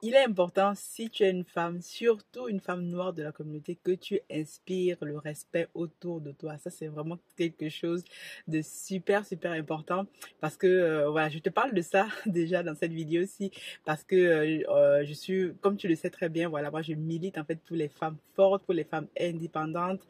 Il est important, si tu es une femme, surtout une femme noire de la communauté, que tu inspires le respect autour de toi. Ça, c'est vraiment quelque chose de super, super important parce que, voilà, je te parle de ça déjà dans cette vidéo-ci parce que je suis, comme tu le sais très bien, voilà, moi, je milite en fait pour les femmes fortes, pour les femmes indépendantes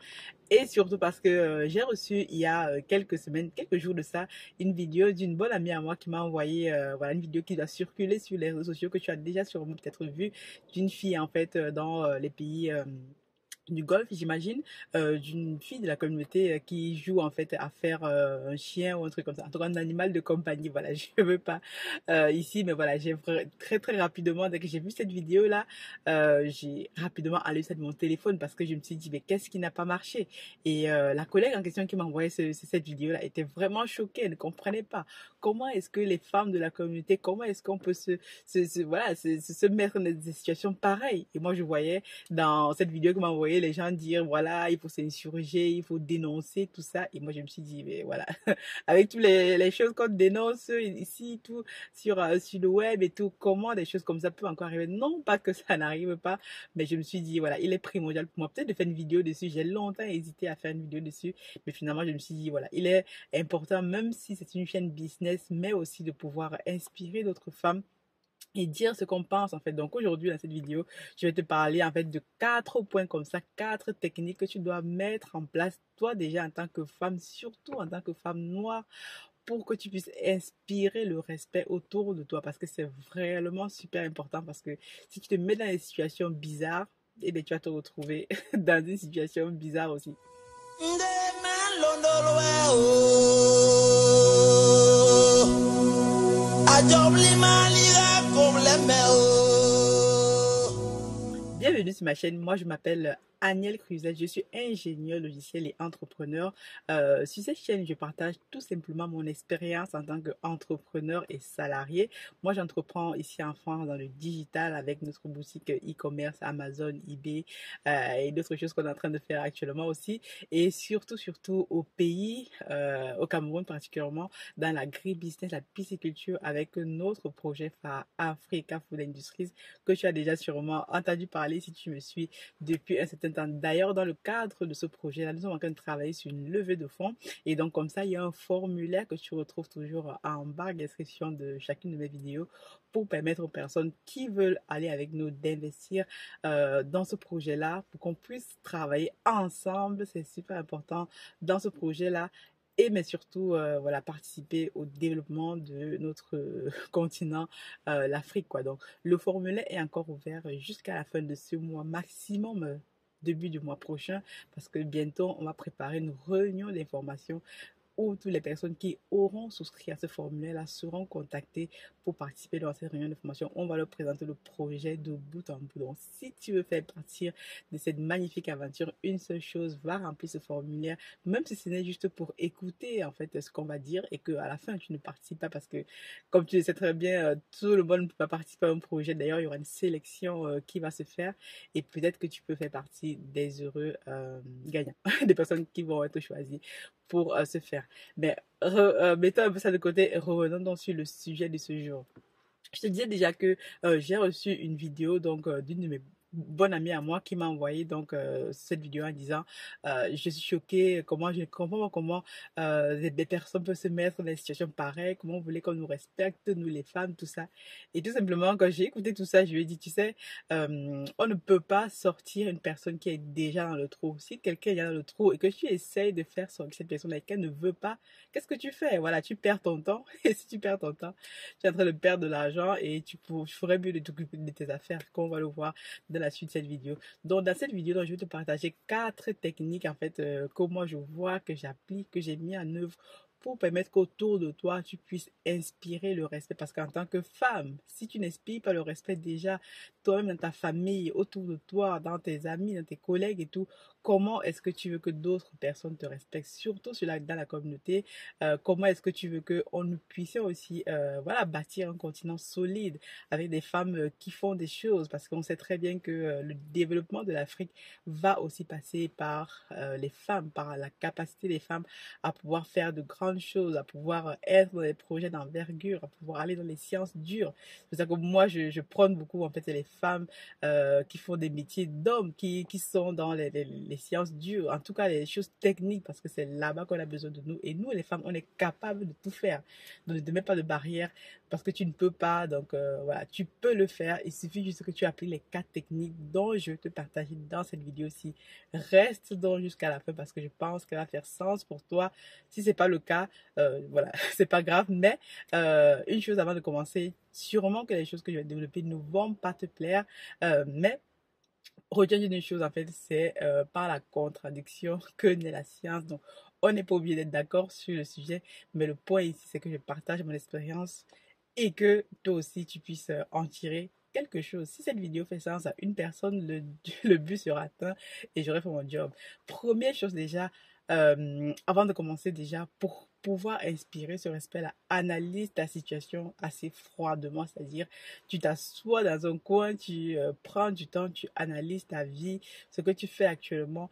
et surtout parce que j'ai reçu il y a quelques semaines, quelques jours de ça, une vidéo d'une bonne amie à moi qui m'a envoyé voilà, une vidéo qui doit circuler sur les réseaux sociaux que tu as déjà sûrement peut-être vu d'une fille en fait dans les pays du golf, j'imagine, d'une fille de la communauté qui joue en fait à faire un chien ou un truc comme ça. En tout cas, un animal de compagnie. Voilà, je ne veux pas ici, mais voilà, très très rapidement, dès que j'ai vu cette vidéo-là, j'ai rapidement allumé ça de mon téléphone parce que je me suis dit, mais qu'est-ce qui n'a pas marché? Et la collègue en question qui m'a envoyé cette vidéo-là était vraiment choquée, elle ne comprenait pas. Comment est-ce que les femmes de la communauté, comment est-ce qu'on peut voilà, se mettre dans des situations pareilles? Et moi, je voyais dans cette vidéo que m'a envoyé les gens dire voilà, il faut s'insurger, il faut dénoncer tout ça. Et moi, je me suis dit, mais voilà, avec toutes les choses qu'on dénonce ici, tout sur le web et tout, comment des choses comme ça peuvent encore arriver? Non, pas que ça n'arrive pas, mais je me suis dit, voilà, il est primordial pour moi peut-être de faire une vidéo dessus. J'ai longtemps hésité à faire une vidéo dessus, mais finalement, je me suis dit, voilà, il est important, même si c'est une chaîne business, mais aussi de pouvoir inspirer d'autres femmes et dire ce qu'on pense en fait. Donc aujourd'hui dans cette vidéo, je vais te parler en fait de 4 points comme ça, 4 techniques que tu dois mettre en place toi déjà en tant que femme, surtout en tant que femme noire, pour que tu puisses inspirer le respect autour de toi parce que c'est vraiment super important parce que si tu te mets dans des situations bizarres, eh bien tu vas te retrouver dans des situations bizarres aussi. Bienvenue sur ma chaîne, moi je m'appelle Aniel Cruzet, je suis ingénieur logiciel et entrepreneur. Sur cette chaîne, je partage tout simplement mon expérience en tant qu'entrepreneur et salarié. Moi, j'entreprends ici en France dans le digital avec notre boutique e-commerce, Amazon, eBay et d'autres choses qu'on est en train de faire actuellement aussi. Et surtout, surtout au pays, au Cameroun particulièrement, dans l'agri-business, la pisciculture avec notre projet phare Africa Food Industries que tu as déjà sûrement entendu parler si tu me suis depuis un certain temps. D'ailleurs, dans le cadre de ce projet-là, nous sommes en train de travailler sur une levée de fonds. Et donc, comme ça, il y a un formulaire que tu retrouves toujours en barre de description de chacune de mes vidéos pour permettre aux personnes qui veulent aller avec nous d'investir dans ce projet-là pour qu'on puisse travailler ensemble. C'est super important dans ce projet-là et mais surtout voilà participer au développement de notre continent l'Afrique quoi. Donc le formulaire est encore ouvert jusqu'à la fin de ce mois maximum début du mois prochain parce que bientôt on va préparer une réunion d'information où toutes les personnes qui auront souscrit à ce formulaire-là seront contactées pour participer dans cette réunion de formation. On va leur présenter le projet de bout en bout. Donc, si tu veux faire partir de cette magnifique aventure, une seule chose, va remplir ce formulaire, même si ce n'est juste pour écouter en fait ce qu'on va dire et qu'à la fin, tu ne participes pas parce que, comme tu le sais très bien, tout le monde ne peut pas participer à un projet. D'ailleurs, il y aura une sélection qui va se faire et peut-être que tu peux faire partie des heureux gagnants, des personnes qui vont être choisies pour se faire. Mais mettons un peu ça de côté et revenons donc sur le sujet de ce jour. Je te disais déjà que j'ai reçu une vidéo donc d'une de mes bonnes amies à moi qui m'a envoyé donc cette vidéo en disant je suis choquée comment je comprends pas comment des personnes peuvent se mettre dans des situations pareilles, comment vous voulez qu'on nous respecte nous les femmes tout ça. Et tout simplement quand j'ai écouté tout ça je lui ai dit tu sais on ne peut pas sortir une personne qui est déjà dans le trou. Si quelqu'un est dans le trou et que tu essayes de faire sortir cette personne et qu'elle ne veut pas, qu'est-ce que tu fais? Voilà, tu perds ton temps et si tu perds ton temps tu es en train de perdre de l'argent et tu ferais mieux de t'occuper de tes affaires, comme on va le voir dans la suite de cette vidéo. Donc, dans cette vidéo, donc, je vais te partager 4 techniques, en fait, que moi je vois, que j'applique, que j'ai mis en œuvre pour permettre qu'autour de toi, tu puisses inspirer le respect. Parce qu'en tant que femme, si tu n'inspires pas le respect déjà, toi-même dans ta famille, autour de toi, dans tes amis, dans tes collègues et tout, comment est-ce que tu veux que d'autres personnes te respectent, surtout dans la communauté? Comment est-ce que tu veux qu'on nous puisse aussi voilà, bâtir un continent solide avec des femmes qui font des choses? Parce qu'on sait très bien que le développement de l'Afrique va aussi passer par les femmes, par la capacité des femmes à pouvoir faire de grandes grandes choses, à pouvoir être dans des projets d'envergure, à pouvoir aller dans les sciences dures. C'est pour ça que moi, je prône beaucoup, en fait, les femmes qui font des métiers d'hommes, qui sont dans les sciences dures, en tout cas les choses techniques, parce que c'est là-bas qu'on a besoin de nous. Et nous, les femmes, on est capable de tout faire. Donc, ne te mets pas de barrière parce que tu ne peux pas. Donc, voilà, tu peux le faire. Il suffit juste que tu appliques les 4 techniques dont je vais te partager dans cette vidéo-ci. Reste donc jusqu'à la fin parce que je pense qu'elle va faire sens pour toi. Si c'est pas le cas, voilà, c'est pas grave. Mais une chose avant de commencer, sûrement que les choses que je vais développer ne vont pas te plaire, mais retiens une chose en fait, c'est par la contradiction que naît la science. Donc, on n'est pas obligé d'être d'accord sur le sujet, mais le point ici, c'est que je partage mon expérience et que toi aussi, tu puisses en tirer quelque chose. Si cette vidéo fait sens à une personne, le but sera atteint et j'aurai fait mon job. Première chose déjà, avant de commencer déjà, pour pouvoir inspirer ce respect-là, analyse ta situation assez froidement, c'est-à-dire tu t'assois dans un coin, tu prends du temps, tu analyses ta vie, ce que tu fais actuellement,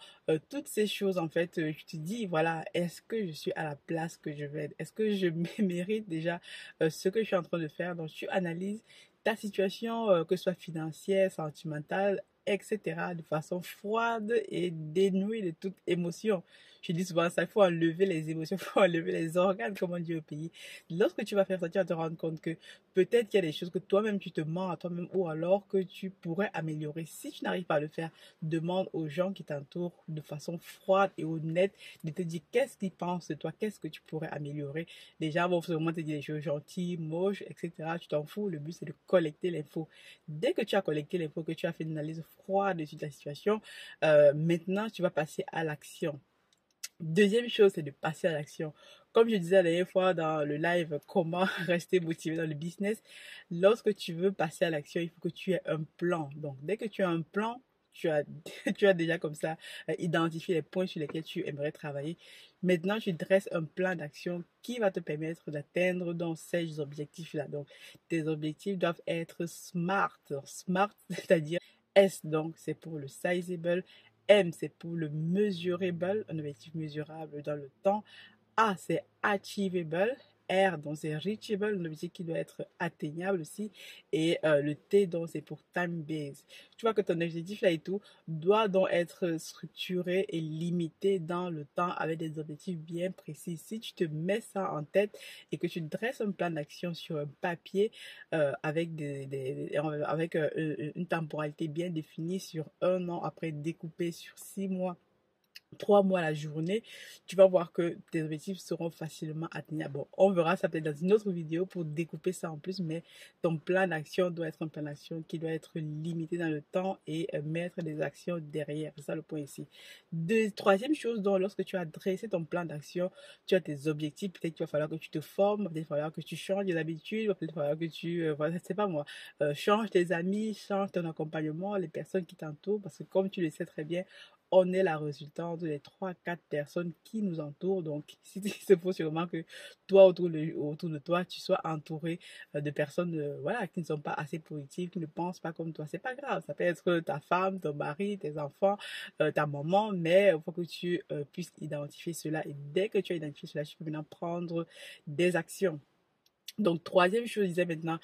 toutes ces choses en fait, tu te dis voilà, est-ce que je suis à la place que je vais être? Est-ce que je mérite déjà ce que je suis en train de faire? Donc tu analyses ta situation, que ce soit financière, sentimentale, etc., de façon froide et dénouée de toute émotion. Je dis souvent ça, il faut enlever les émotions, il faut enlever les organes, comme on dit au pays. Lorsque tu vas faire ça, tu vas te rendre compte que peut-être qu'il y a des choses que toi-même tu te mens à toi-même ou alors que tu pourrais améliorer. Si tu n'arrives pas à le faire, demande aux gens qui t'entourent de façon froide et honnête de te dire qu'est-ce qu'ils pensent de toi, qu'est-ce que tu pourrais améliorer. Les gens vont vraiment te dire des choses gentilles, moches, etc. Tu t'en fous, le but c'est de collecter l'info. Dès que tu as collecté l'info, que tu as fait une analyse froide sur ta situation, maintenant tu vas passer à l'action. Deuxième chose, c'est de passer à l'action. Comme je disais la dernière fois dans le live, comment rester motivé dans le business, lorsque tu veux passer à l'action, il faut que tu aies un plan. Donc, dès que tu as un plan, tu as, tu as déjà comme ça identifié les points sur lesquels tu aimerais travailler. Maintenant, tu dresses un plan d'action qui va te permettre d'atteindre dans ces objectifs-là. Donc, tes objectifs doivent être SMART. SMART, c'est-à-dire S, donc c'est pour le sizable. M, c'est pour le measurable, un objectif mesurable dans le temps. A, c'est achievable. R, donc c'est reachable, un objectif qui doit être atteignable aussi. Et le T, donc c'est pour time based. Tu vois que ton objectif là et tout doit donc être structuré et limité dans le temps avec des objectifs bien précis. Si tu te mets ça en tête et que tu dresses un plan d'action sur un papier avec, avec une temporalité bien définie sur 1 an, après découpé sur 6 mois, 3 mois la journée, tu vas voir que tes objectifs seront facilement atteignables. Bon, on verra ça peut-être dans une autre vidéo pour découper ça en plus, mais ton plan d'action doit être un plan d'action qui doit être limité dans le temps et mettre des actions derrière. C'est ça le point ici. Troisième chose, donc, lorsque tu as dressé ton plan d'action, tu as tes objectifs, peut-être qu'il va falloir que tu te formes, peut-être qu'il va falloir que tu changes des habitudes, peut-être qu'il va falloir que tu, voilà, c'est pas moi, change tes amis, change ton accompagnement, les personnes qui t'entourent, parce que comme tu le sais très bien, on est la résultante des 3-4 personnes qui nous entourent. Donc, il se faut sûrement que toi, autour de toi, tu sois entouré de personnes voilà, qui ne sont pas assez positives, qui ne pensent pas comme toi. C'est pas grave. Ça peut être ta femme, ton mari, tes enfants, ta maman, mais il faut que tu puisses identifier cela. Et dès que tu as identifié cela, tu peux maintenant prendre des actions. Donc, troisième chose, je disais maintenant,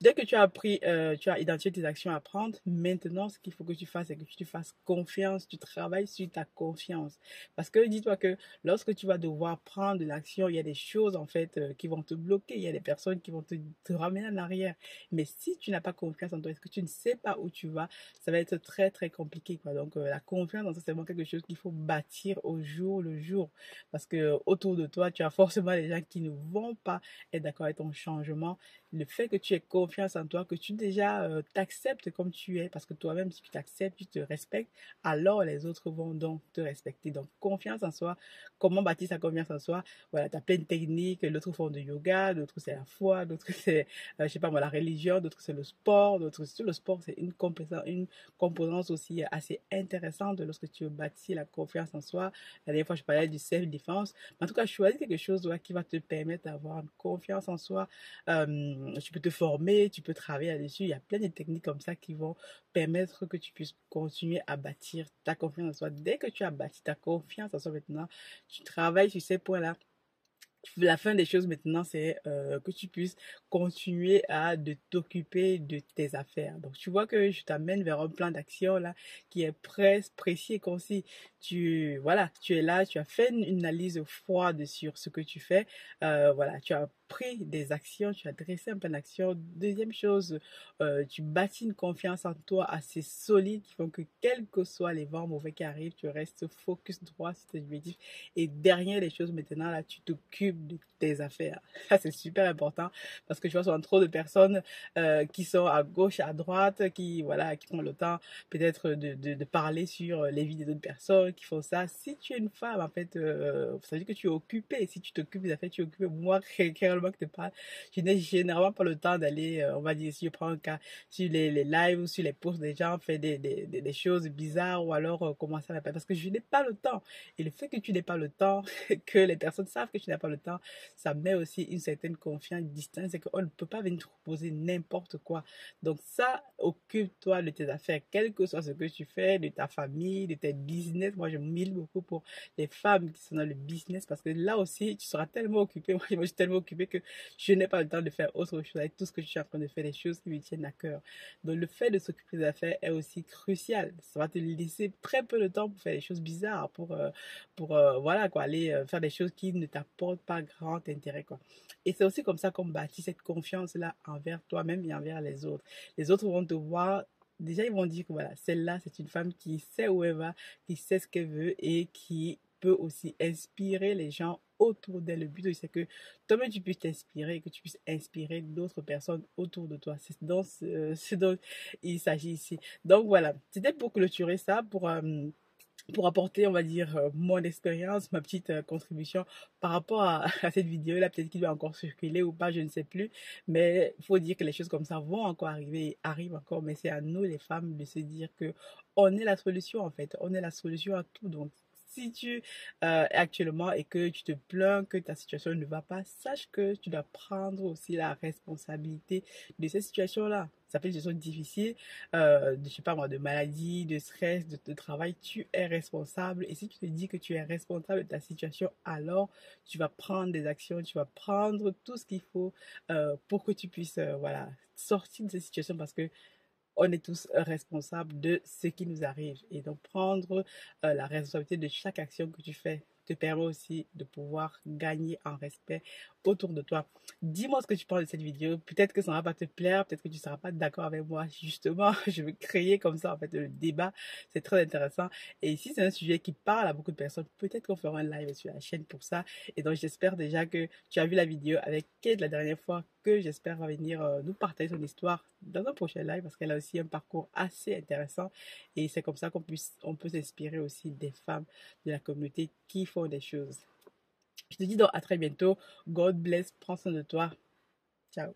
dès que tu as appris, tu as identifié tes actions à prendre, maintenant, ce qu'il faut que tu fasses, c'est que tu fasses confiance, tu travailles sur ta confiance. Parce que dis-toi que lorsque tu vas devoir prendre de l'action, il y a des choses, en fait, qui vont te bloquer, il y a des personnes qui vont te ramener en arrière. Mais si tu n'as pas confiance en toi, est-ce que tu ne sais pas où tu vas, ça va être très, très compliqué, quoi. Donc, la confiance, c'est vraiment quelque chose qu'il faut bâtir au jour le jour. Parce que autour de toi, tu as forcément des gens qui ne vont pas être d'accord avec ton changement. Le fait que tu aies confiance en toi, que tu déjà t'acceptes comme tu es, parce que toi-même, si tu t'acceptes, tu te respectes, alors les autres vont donc te respecter. Donc, confiance en soi. Comment bâtir sa confiance en soi? Voilà, tu as plein de techniques. D'autres font du yoga, d'autres c'est la foi, d'autres c'est, je sais pas moi, la religion, d'autres c'est le sport, d'autres c'est le sport, c'est une composante aussi assez intéressante lorsque tu veux bâtir la confiance en soi. La dernière fois, je parlais du self-défense. En tout cas, choisis quelque chose ouais, qui va te permettre d'avoir une confiance en soi. Tu peux te former, tu peux travailler là-dessus. Il y a plein de techniques comme ça qui vont permettre que tu puisses continuer à bâtir ta confiance en soi. Dès que tu as bâti ta confiance en soi maintenant, tu travailles sur ces points-là. La fin des choses maintenant, c'est que tu puisses continuer à de t'occuper de tes affaires. Donc, tu vois que je t'amène vers un plan d'action là qui est précis et concis. Voilà, tu es là, tu as fait une analyse froide sur ce que tu fais. Voilà, tu as pris des actions, tu as dressé un plan d'action. Deuxième chose, tu bâtis une confiance en toi assez solide qui font que quels que soient les vents mauvais qui arrivent, tu restes focus droit sur tes objectifs. Et derrière les choses, maintenant, là, tu t'occupes de tes affaires. Ça, c'est super important parce que je vois souvent trop de personnes qui sont à gauche, à droite, qui, voilà, qui prennent le temps peut-être de parler sur les vies des autres personnes, qui font ça. Si tu es une femme, en fait, ça veut dire que tu es occupée. Si tu t'occupes des affaires, tu es occupée. Moi, réellement que je te parle, je n'ai généralement pas le temps d'aller, on va dire, si je prends un cas, sur les lives ou sur les posts des gens, faire des choses bizarres ou alors commencer à m'appeler parce que je n'ai pas le temps. Et le fait que tu n'aies pas le temps, que les personnes savent que tu n'as pas le temps, ça met aussi une certaine confiance, distance, et qu'on ne peut pas venir te proposer n'importe quoi. Donc ça, occupe-toi de tes affaires, quel que soit ce que tu fais, de ta famille, de tes business. Moi, je mille beaucoup pour les femmes qui sont dans le business parce que là aussi, tu seras tellement occupé. Moi, je suis tellement occupée que je n'ai pas le temps de faire autre chose avec tout ce que je suis en train de faire, les choses qui me tiennent à cœur. Donc le fait de s'occuper des affaires est aussi crucial. Ça va te laisser très peu de temps pour faire des choses bizarres, pour voilà quoi, aller faire des choses qui ne t'apportent pas grand intérêt quoi. Et c'est aussi comme ça qu'on bâtit cette confiance-là envers toi-même et envers les autres. Les autres vont te voir. Déjà, ils vont dire que voilà, celle-là, c'est une femme qui sait où elle va, qui sait ce qu'elle veut et qui peut aussi inspirer les gens autour d'elle. Le but, c'est que toi-même, tu puisses t'inspirer et que tu puisses inspirer d'autres personnes autour de toi. Ce dont il s'agit ici. Donc voilà, c'était pour clôturer ça, pour apporter, on va dire, mon expérience, ma petite contribution par rapport à cette vidéo-là. Peut-être qu'il va encore circuler ou pas, je ne sais plus. Mais il faut dire que les choses comme ça vont encore arriver, arrivent encore. Mais c'est à nous, les femmes, de se dire que on est la solution, en fait. On est la solution à tout. Donc, si tu es actuellement et que tu te plains que ta situation ne va pas, sache que tu dois prendre aussi la responsabilité de cette situation-là. Ça peut être une situation difficile, je sais pas moi, de maladie, de stress, de travail, tu es responsable. Et si tu te dis que tu es responsable de ta situation, alors tu vas prendre des actions, tu vas prendre tout ce qu'il faut pour que tu puisses, voilà, sortir de cette situation parce que on est tous responsables de ce qui nous arrive. Et donc, prendre la responsabilité de chaque action que tu fais te permet aussi de pouvoir gagner en respect autour de toi. Dis-moi ce que tu penses de cette vidéo. Peut-être que ça ne va pas te plaire, peut-être que tu ne seras pas d'accord avec moi. Justement, je vais créer comme ça, en fait, le débat. C'est très intéressant. Et si c'est un sujet qui parle à beaucoup de personnes, peut-être qu'on fera un live sur la chaîne pour ça. Et donc, j'espère déjà que tu as vu la vidéo avec Kate la dernière fois, que j'espère va venir nous partager son histoire dans un prochain live parce qu'elle a aussi un parcours assez intéressant. Et c'est comme ça on peut s'inspirer aussi des femmes de la communauté qui font des choses. Je te dis donc à très bientôt. God bless. Prends soin de toi. Ciao.